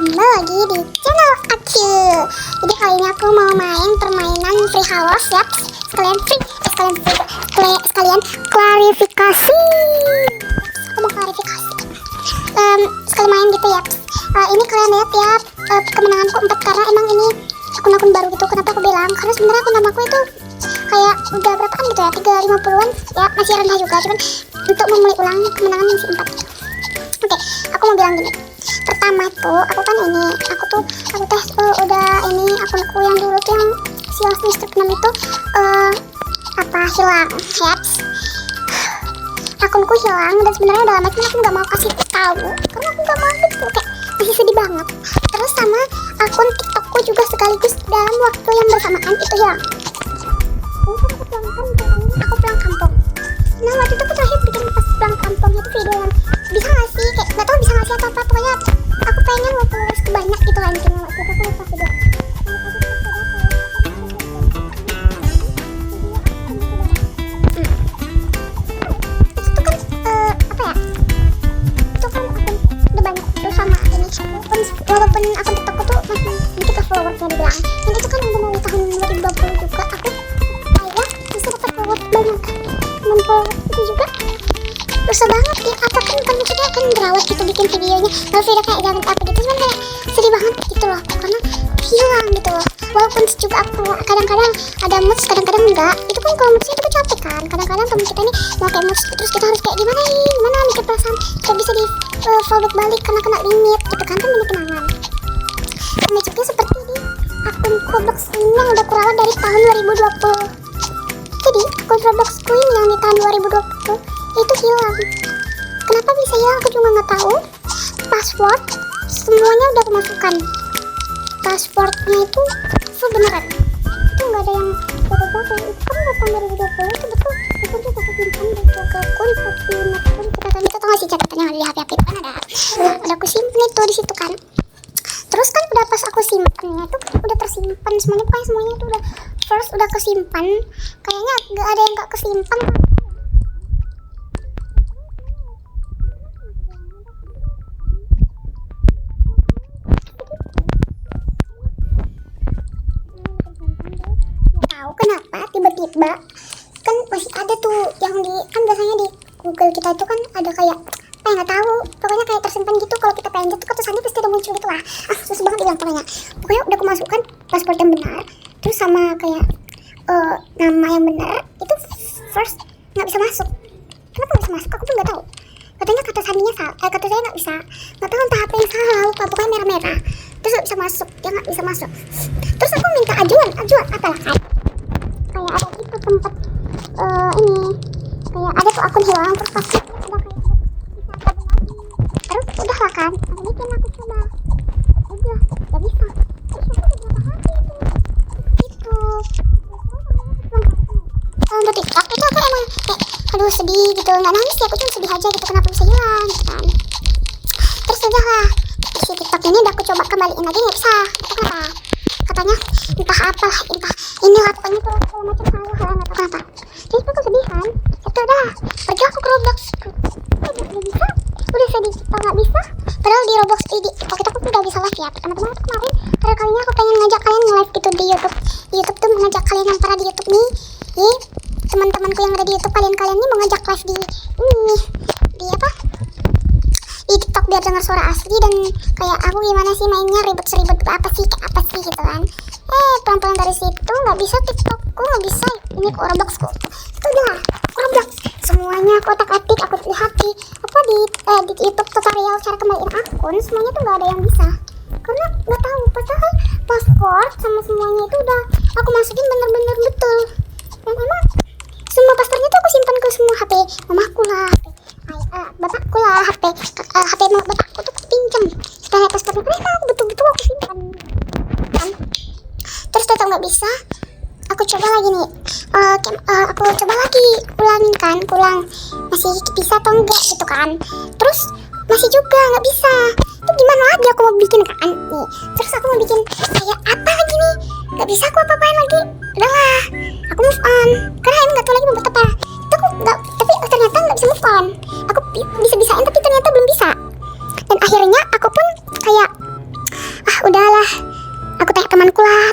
kembali lagi di channel Aku. Jadi kali ini aku mau main permainan Free House ya. Sekalian klarifikasi. Aku mau klarifikasi. Sekali main gitu ya. Ini kalian lihat ya, kemenanganku 4 karena emang ini akun-akun baru gitu. Kenapa aku bilang? Karena sebenarnya akun namaku itu kayak udah berapaan gitu ya, 350-an ya, masih rendah juga, cuman untuk memulai ulang kemenangan masih 4 gitu. Oke, aku mau bilang gini. Pertama tuh, aku tes udah ini akunku yang dulu tuh yang siang semester 6 itu hilang ya. Akunku hilang dan sebenarnya udah lama aku nggak mau kasih tahu karena aku nggak mau gitu, kayak masih sedih banget. Terus sama akun TikTokku juga sekaligus dalam waktu yang bersamaan itu hilang. Aku pulang kampung. Nah waktu itu aku terakhir bikin pas pulang kampung itu video yang bisa nggak sih, kayak nggak tahu bisa nggak sih apa pokoknya aku pengen followers kebanyak gitu lah intinya. Waktu itu aku lupa video. Walaupun akun TikTokku tuh masih sedikit lah followersnya dibilang, dan itu kan udah dari tahun 2020 juga aku bisa dapat followers banyak, dan followers itu juga susah banget ya. Apa kan maksudnya kan berawat gitu bikin videonya, lalu video kayak jangan apa gitu, cuman kayak sedih banget gitu loh karena hilang gitu loh. Walaupun juga aku kadang-kadang ada moods, kadang-kadang enggak. Itu kan kalau moodsnya kita capek kan, kadang-kadang temen kita nih mau kayak moods terus kita harus kayak gimana mikir perasaan kayak bisa di fallback balik karena kena limit gitu kan banyak kenangan. Sama juga seperti di akun Roblox ini yang udah kurawat dari tahun 2020. Jadi akun Robloxku ini yang di tahun 2020 itu hilang. Kenapa bisa hilang aku juga nggak tahu. Password semuanya udah aku masukkan. Passwordnya itu beneran, itu nggak ada yang foto-foto. Itu kan udah tahun 2020 itu betul. Aku juga aku simpan di Google akun seperti catatan itu, tau gak sih catatannya ada di HP itu kan ada aku simpan itu di situ kan. Terus kan udah pas aku simpannya itu udah tersimpan semuanya, pokoknya semuanya itu udah first udah kesimpan. Kayaknya nggak ada yang nggak kesimpan. Tahu kenapa tiba-tiba kan masih ada tuh yang di, kan biasanya di Google kita itu kan ada kayak nggak tahu, pokoknya kayak tersimpan gitu. Kalau kita pengen tuh ketusannya pasti udah muncul gitu lah. Susah banget bilang pokoknya udah aku masukkan paspor yang benar, terus sama kayak nama yang benar itu first nggak bisa masuk. Kenapa nggak bisa masuk? Aku pun nggak tahu. Katanya kata sandinya salah, kata saya nggak bisa, nggak tahu entah apa yang salah, lupa, pokoknya merah-merah terus nggak bisa masuk, dia nggak bisa masuk. Terus aku minta ajuan apalah kan, kayak ada gitu tempat ini kayak ada tuh akun hilang, terus pasti ada kayak terus udah lah kan, aku bikin, aku coba udah gak bisa. Terus aku udah berapa hari itu untuk TikTok itu aku emang kayak aduh sedih gitu, nggak nangis ya, aku cuma sedih aja gitu kenapa bisa hilang gitu kan. Terus udah lah si TikTok ini udah aku coba kembaliin lagi nggak bisa. Itu kenapa? Katanya entah apa, entah inilah pokoknya tuh segala macam salah nggak tahu kenapa. Jadi aku sedih kan, itu udah pergi aku ke Roblox. Udah bisa, udah sedih nggak bisa. Padahal di Roblox ini waktu itu aku udah bisa live ya. Teman-teman itu kemarin pada kalinya aku pengen ngajak kalian nge-live gitu di YouTube. Di YouTube tuh mengajak kalian yang para di YouTube nih, teman-temanku yang ada di YouTube, kalian nih mau ngajak live di ini di apa? Di TikTok biar dengar suara asli dan kayak aku gimana sih mainnya, ribet apa sih gitu kan. Pelan-pelan dari situ nggak bisa, TikTokku nggak bisa, ini ke Robloxku itu udah Roblox semuanya aku otak-atik, aku lihat di YouTube tutorial cara kembaliin akun, semuanya tuh nggak ada yang bisa karena nggak tahu. Padahal password sama semuanya itu udah aku masukin bener-bener betul, dan emang semua passwordnya tuh aku simpan ke semua HP mamaku lah, bapakku lah, HP bapakku tuh pinjam setelah passwordnya, kenapa aku betul-betul aku simpan kan. Terus tetap nggak bisa. Aku coba lagi nih, aku coba lagi ulangin kan, masih bisa atau enggak gitu kan. Terus masih juga nggak bisa. Itu gimana lagi aku mau bikin kan nih. Terus aku mau bikin kayak apa lagi nih, nggak bisa aku apa-apain lagi. Udahlah, aku move on karena emang nggak tahu lagi mau buat apa. Itu aku nggak, tapi ternyata nggak bisa move on. Aku bisa-bisain tapi ternyata belum bisa. Dan akhirnya aku pun kayak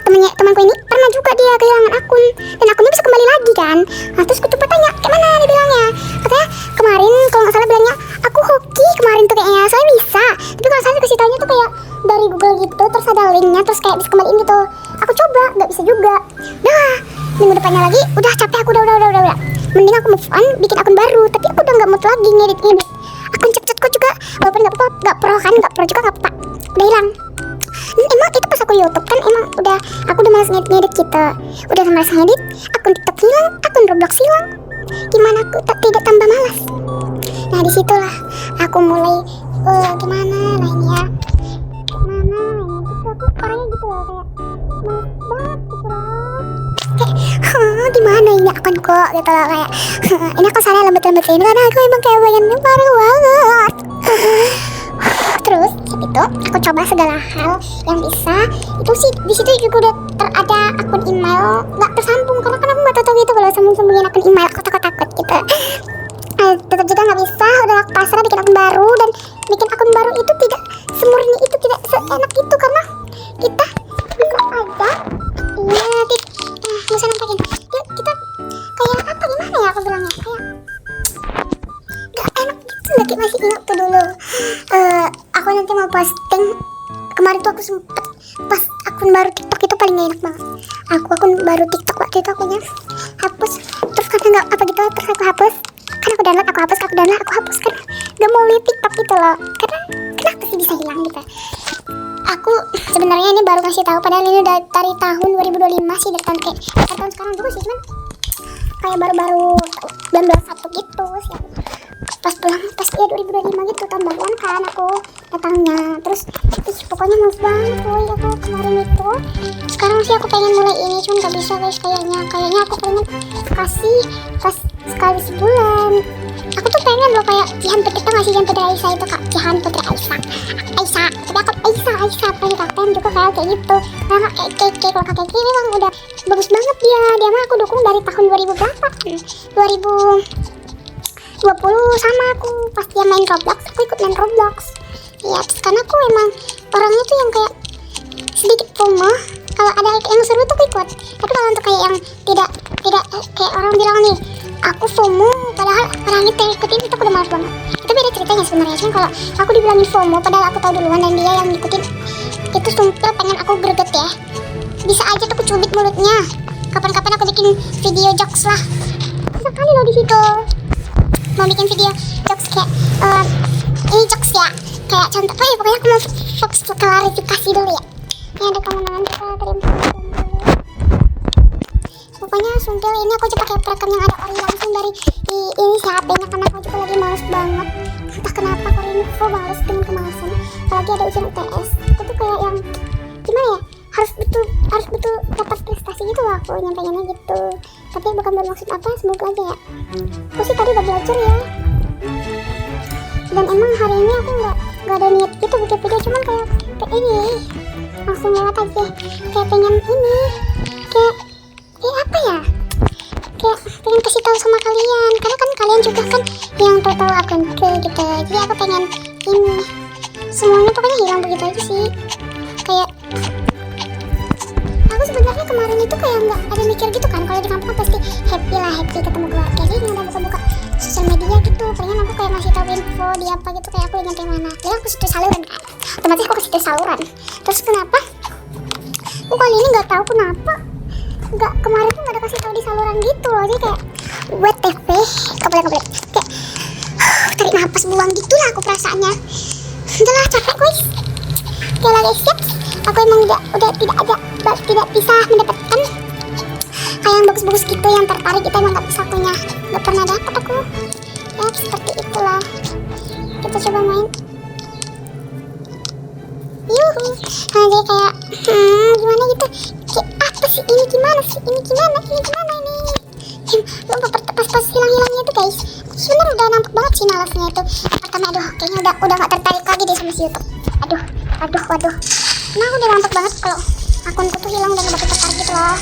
temanku ini pernah juga dia kehilangan akun dan akunnya bisa kembali lagi kan. Nah terus aku coba tanya kayak mana dia bilangnya, katanya kemarin kalau nggak salah bilangnya aku hoki kemarin tuh kayaknya, soalnya bisa. Tapi kalau saya kasih taunya tuh kayak dari Google gitu, terus ada linknya, terus kayak bisa kembaliin gitu. Aku coba nggak bisa juga. Dah minggu depannya lagi udah capek aku, udah. Mending aku move on, bikin akun baru. Tapi aku udah nggak mood lagi ngedit akun CapCutku juga, walaupun nggak pro juga nggak apa-apa, udah hilang. Emang itu pas aku YouTube kan emang aku udah malas ngedit gitu, udah malas ngedit, akun TikTok hilang, akun Roblox hilang, gimana aku tidak tambah malas. Nah disitulah aku mulai gimana lah ini ya, aku orangnya gitu loh, kayak malas banget gitu loh, kayak gimana ini akun kok gitu loh, kayak ini aku salah lembut-lembut ini karena aku emang kayak pengennya parah banget. Terus itu aku coba segala hal yang bisa. Itu sih di situ juga udah ada akun email nggak tersambung karena kan aku nggak tahu gitu kalau sambungin akun email, aku takut gitu. Tetap juga nggak bisa, udah aku pasrah bikin akun baru, dan bikin akun baru itu tidak semurni itu, tidak seenak itu karena kita bisa aja bisa nampakin kita kayak apa, gimana ya aku bilangnya, kayak nggak enak gitu. Lagi masih ingat tuh dulu aku nanti mau posting kemarin tuh, aku sempet pas akun baru TikTok itu paling gak enak banget. Akun baru TikTok waktu itu akunya hapus, terus karena nggak apa gitu, terus aku hapus kan, aku download aku hapus kan, gak mau lihat TikTok itu loh, karena kenapa sih bisa hilang gitu. Aku sebenarnya ini baru ngasih tahu, padahal ini udah dari tahun 2025 sih, dari tahun sekarang juga sih, cuman kayak baru-baru 19 gitu sih. Pas ya 2025 gitu, tahun baruan kan aku datangnya. Terus pokoknya males banget woy aku kemarin itu. Sekarang sih aku pengen mulai ini, cuman gak bisa guys, kayaknya aku pengen kasih pas sekali sebulan. Aku tuh pengen loh kayak Jihan Putri, tau gak sih Jihan Putri Aisyah itu, Kak Jihan Putri Aisyah, tapi aku Aisyah pengen juga kayak gitu. Karena kayak kalau kakek ini memang udah bagus banget dia mah aku dukung dari tahun 2000 berapa, 2020 sama aku pas dia main Roblox, aku ikut main Roblox ya. Terus karena aku emang orangnya tuh yang kayak sedikit FOMO, kalau ada yang seru tuh aku ikut. Tapi kalau untuk kayak yang tidak kayak orang bilang nih aku FOMO padahal orangnya ikutin, itu aku udah malas banget. Itu beda ceritanya sebenarnya. Cuman kalau aku dibilangin FOMO padahal aku tahu duluan dan dia yang ngikutin, itu sumpah pengen aku greget ya. Bisa aja tuh aku cubit mulutnya. Kapan-kapan aku bikin video jokes lah. Bisa kali loh di situ. Mau bikin video jokes kayak ini jokes ya, kayak contoh pokoknya aku mau fokus klarifikasi dulu ya. Ini ada kemenangan kita kirim pokoknya sumpil ini aku coba kayak perekam yang ada ori langsung dari ini si HP-nya, karena aku juga lagi males banget. Entah kenapa kali ini aku males dengan kemalasan, apalagi ada ujian UTS. Aku tuh kayak yang gimana ya, harus betul dapat prestasi gitu loh aku nyampeinnya gitu. Tapi bukan bermaksud apa, semoga aja ya. Aku sih tadi udah belajar ya, dan emang hari ini aku nggak ada niat gitu bikin video, cuman kayak ini langsung lewat aja, kayak pengen ini kayak apa ya, kayak pengen kasih tahu sama kalian, karena kan kalian juga kan yang tahu akunku gitu. Jadi aku pengen ini semuanya pokoknya hilang begitu aja sih. Kayak aku sebenarnya kemarin itu kayak nggak ada mikir gitu kan, kalau di kampung kan pasti happy ketemu keluarga, jadi nggak ada buka-buka sosial media gitu. Pengen aku kayak ngasih tahu info di apa gitu, kayak aku ingat yang mana. Jadi aku situ saluran kan, otomatis aku ke situ saluran. Terus kenapa aku kali ini nggak tahu kenapa kemarin tuh nggak ada kasih tahu di saluran gitu loh. Jadi kayak WTF, kebelet kayak tarik nafas buang gitu lah aku perasaannya. Udah lah, capek guys. Oke lah guys, siap. Aku emang udah tidak bisa mendapatkan kayak yang bagus-bagus gitu, yang tertarik kita emang nggak bisa akunya, nggak pernah dapat aku ya. Seperti itulah, kita coba main yuhu. Nah jadi kayak gimana gitu, kayak apa sih ini, gimana ini pas hilang-hilangnya tuh guys. Sebenarnya udah nampak banget sih malasnya itu. Pertama kayaknya udah gak tertarik lagi deh sama si YouTube. Waduh. Nah aku udah nampak banget kalau akunku tuh hilang, udah gak bakal tertarik gitu loh.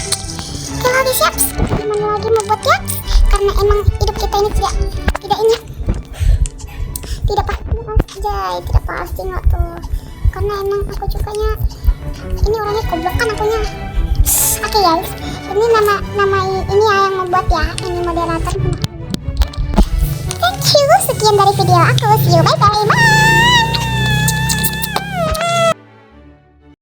Oke lagi siap, gimana lagi mau buat ya, karena emang hidup kita ini tidak pasti nggak tuh, karena emang aku sukanya ini orangnya goblok kan akunya. Oke guys, ini nama ini ya yang membuat ya, ini moderator. Thank you, sekian dari video aku. See you, bye bye.